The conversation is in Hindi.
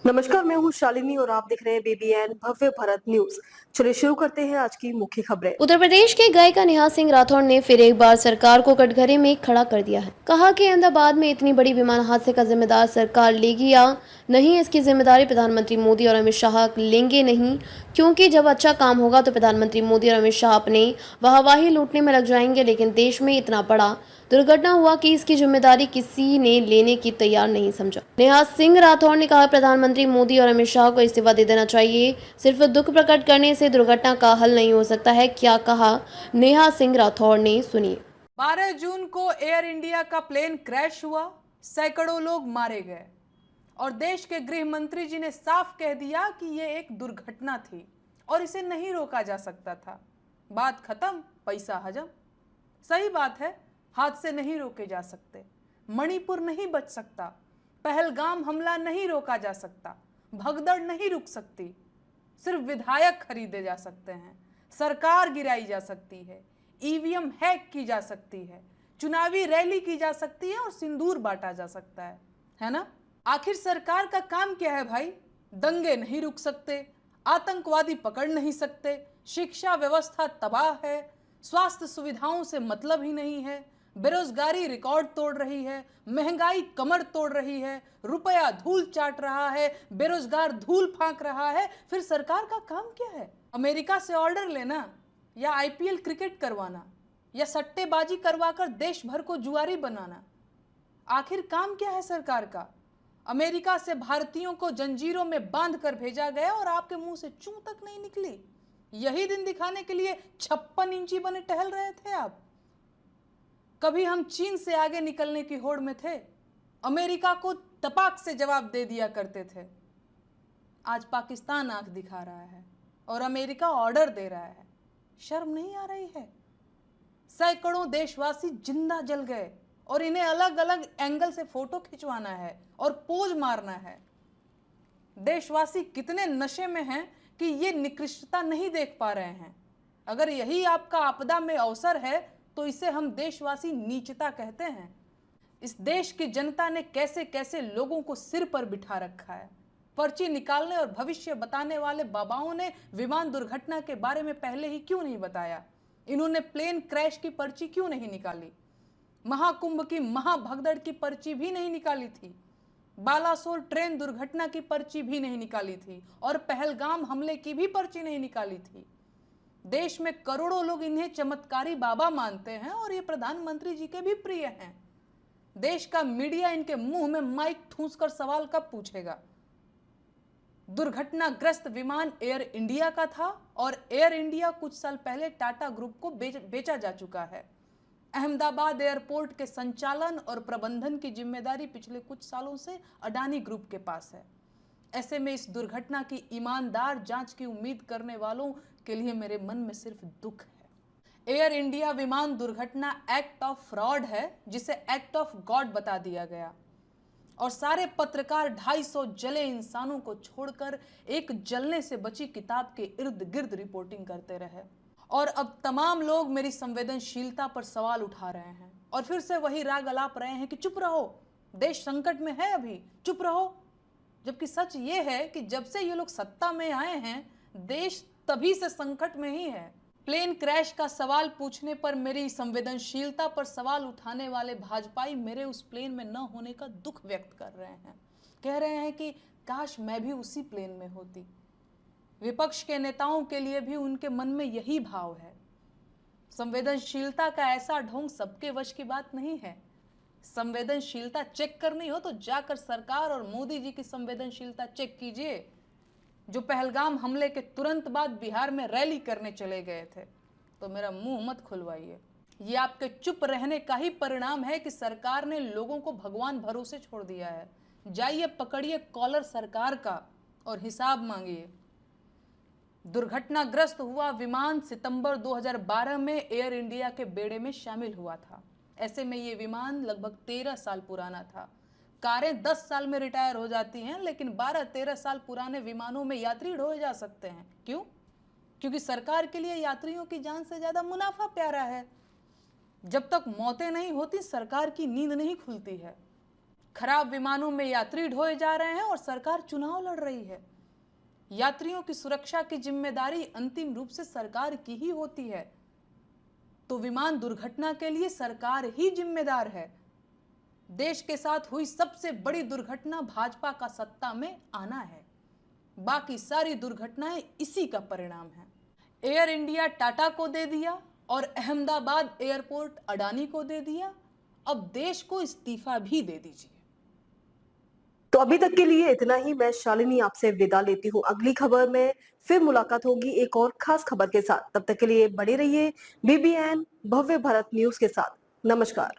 नमस्कार, मैं हूँ शालिनी और आप देख रहे हैं BBN भव्य भारत न्यूज। चलिए शुरू करते हैं आज की मुख्य खबरें। उत्तर प्रदेश के गायिका नेहा सिंह राठौर ने फिर एक बार सरकार को कटघरे में खड़ा कर दिया है। कहा कि अहमदाबाद में इतनी बड़ी विमान हादसे का जिम्मेदार सरकार लेगी या नहीं, इसकी जिम्मेदारी प्रधानमंत्री मोदी और अमित शाह लेंगे नहीं, क्योंकि जब अच्छा काम होगा तो प्रधानमंत्री मोदी और अमित शाह अपने वाहवाही लूटने में लग जाएंगे, लेकिन देश में इतना बड़ा दुर्घटना हुआ कि इसकी जिम्मेदारी किसी ने लेने की तैयार नहीं समझा। नेहा सिंह राठौर ने कहा, प्रधानमंत्री मोदी और अमित शाह को इस्तीफा दे देना चाहिए। सिर्फ दुख प्रकट करने से दुर्घटना का हल नहीं हो सकता है। क्या कहा नेहा सिंह राठौर ने, सुनिए। 12 जून को एयर इंडिया का प्लेन क्रैश हुआ, सैकड़ों लोग मारे गए और देश के गृह मंत्री जी ने साफ कह दिया कि यह एक दुर्घटना थी और इसे नहीं रोका जा सकता था। बात खत्म, पैसा हजम। सही बात है, हादसे नहीं रोके जा सकते, मणिपुर नहीं बच सकता, पहलगाम हमला नहीं रोका जा सकता, भगदड़ नहीं रुक सकती, सिर्फ विधायक खरीदे जा सकते हैं, सरकार गिराई जा सकती है, ईवीएम हैक की जा सकती है, चुनावी रैली की जा सकती है और सिंदूर बांटा जा सकता है ना? आखिर सरकार का काम क्या है भाई? दंगे नहीं रुक सकते, आतंकवादी पकड़ नहीं सकते, शिक्षा व्यवस्था तबाह है, स्वास्थ्य सुविधाओं से मतलब ही नहीं है, बेरोजगारी रिकॉर्ड तोड़ रही है, महंगाई कमर तोड़ रही है, रुपया धूल चाट रहा है, बेरोजगार धूल फांक रहा है। फिर सरकार का काम क्या है? अमेरिका से ऑर्डर लेना या आईपीएल क्रिकेट करवाना या सट्टेबाजी करवाकर देश भर को जुआरी बनाना? आखिर काम क्या है सरकार का? अमेरिका से भारतीयों को जंजीरों में बांध कर भेजा गया और आपके मुंह से चूं तक नहीं निकली। यही दिन दिखाने के लिए 56 इंची बने टहल रहे थे आप। कभी हम चीन से आगे निकलने की होड़ में थे, अमेरिका को तपाक से जवाब दे दिया करते थे। आज पाकिस्तान आंख दिखा रहा है और अमेरिका ऑर्डर दे रहा है। शर्म नहीं आ रही है? सैकड़ों देशवासी जिंदा जल गए और इन्हें अलग अलग एंगल से फोटो खिंचवाना है और पोज मारना है। देशवासी कितने नशे में हैं कि ये निकृष्टता नहीं देख पा रहे हैं। अगर यही आपका आपदा में अवसर है तो इसे हम देशवासी नीचता कहते हैं। इस देश की जनता ने कैसे कैसे लोगों को सिर पर बिठा रखा है। पर्ची निकालने और भविष्य बताने वाले बाबाओं ने विमान दुर्घटना के बारे में पहले ही क्यों नहीं बताया? इन्होंने प्लेन क्रैश की पर्ची क्यों नहीं निकाली? महाकुंभ की महाभगदड़ की पर्ची भी नहीं निकाली थी, बालासोर ट्रेन दुर्घटना की पर्ची भी नहीं निकाली थी और पहलगाम हमले की भी पर्ची नहीं निकाली थी। देश में करोड़ों लोग इन्हें चमत्कारी बाबा मानते हैं और ये प्रधानमंत्री जी के भी प्रिय हैं। देश का मीडिया इनके मुंह में माइक ठूंसकर सवाल कब पूछेगा? दुर्घटनाग्रस्त विमान एयर इंडिया का था और एयर इंडिया कुछ साल पहले टाटा ग्रुप को बेचा जा चुका है। अहमदाबाद एयरपोर्ट के संचालन और प्रबंधन की जिम्मेदारी पिछले कुछ सालों से अडानी ग्रुप के पास है। ऐसे में इस दुर्घटना की ईमानदार जांच की उम्मीद करने वालों के लिए मेरे मन में सिर्फ दुख है। एयर इंडिया विमान दुर्घटना एक्ट ऑफ फ्रॉड है, जिसे एक्ट ऑफ गॉड बता दिया गया और सारे पत्रकार 250 जले इंसानों को छोड़कर एक जलने से बची किताब के इर्द गिर्द रिपोर्टिंग करते रहे। और अब तमाम लोग मेरी संवेदनशीलता पर सवाल उठा रहे हैं और फिर से वही राग अलाप रहे हैं कि चुप रहो, देश संकट में है, अभी चुप रहो। जबकि सच ये है कि जब से ये लोग सत्ता में आए हैं, देश तभी से संकट में ही है। प्लेन क्रैश का सवाल पूछने पर मेरी संवेदनशीलता पर सवाल उठाने वाले भाजपाई मेरे उस प्लेन में न होने का दुख व्यक्त कर रहे हैं। कह रहे हैं कि काश मैं भी उसी प्लेन में होती। विपक्ष के नेताओं के लिए भी उनके मन में यही भाव है। संवेदनशीलता का ऐसा ढोंग सबके वश की बात नहीं है। संवेदनशीलता चेक करनी हो तो जाकर सरकार और मोदी जी की संवेदनशीलता चेक कीजिए, जो पहलगाम हमले के तुरंत बाद बिहार में रैली करने चले गए थे। तो मेरा मुंह मत खुलवाइए। ये आपके चुप रहने का ही परिणाम है कि सरकार ने लोगों को भगवान भरोसे छोड़ दिया है। जाइए पकड़िए कॉलर सरकार का और हिसाब मांगिए। दुर्घटनाग्रस्त हुआ विमान सितंबर 2012 में एयर इंडिया के बेड़े में शामिल हुआ था। ऐसे में ये विमान लगभग 13 साल पुराना था। कारें 10 साल में रिटायर हो जाती हैं, लेकिन 12-13 साल पुराने विमानों में यात्री ढोए जा सकते हैं। क्यों? क्योंकि सरकार के लिए यात्रियों की जान से ज्यादा मुनाफा प्यारा है। जब तक मौतें नहीं होती, सरकार की नींद नहीं खुलती है। खराब विमानों में यात्री ढोए जा रहे हैं और सरकार चुनाव लड़ रही है। यात्रियों की सुरक्षा की जिम्मेदारी अंतिम रूप से सरकार की ही होती है, तो विमान दुर्घटना के लिए सरकार ही जिम्मेदार है। देश के साथ हुई सबसे बड़ी दुर्घटना भाजपा का सत्ता में आना है। बाकी सारी दुर्घटनाएं इसी का परिणाम है। एयर इंडिया टाटा को दे दिया और अहमदाबाद एयरपोर्ट अडानी को दे दिया। अब देश को इस्तीफा भी दे दीजिए। तो अभी तक के लिए इतना ही। मैं शालिनी आपसे विदा लेती हूँ। अगली खबर में फिर मुलाकात होगी एक और खास खबर के साथ। तब तक के लिए बने रहिए BBN भव्य भारत न्यूज के साथ। नमस्कार।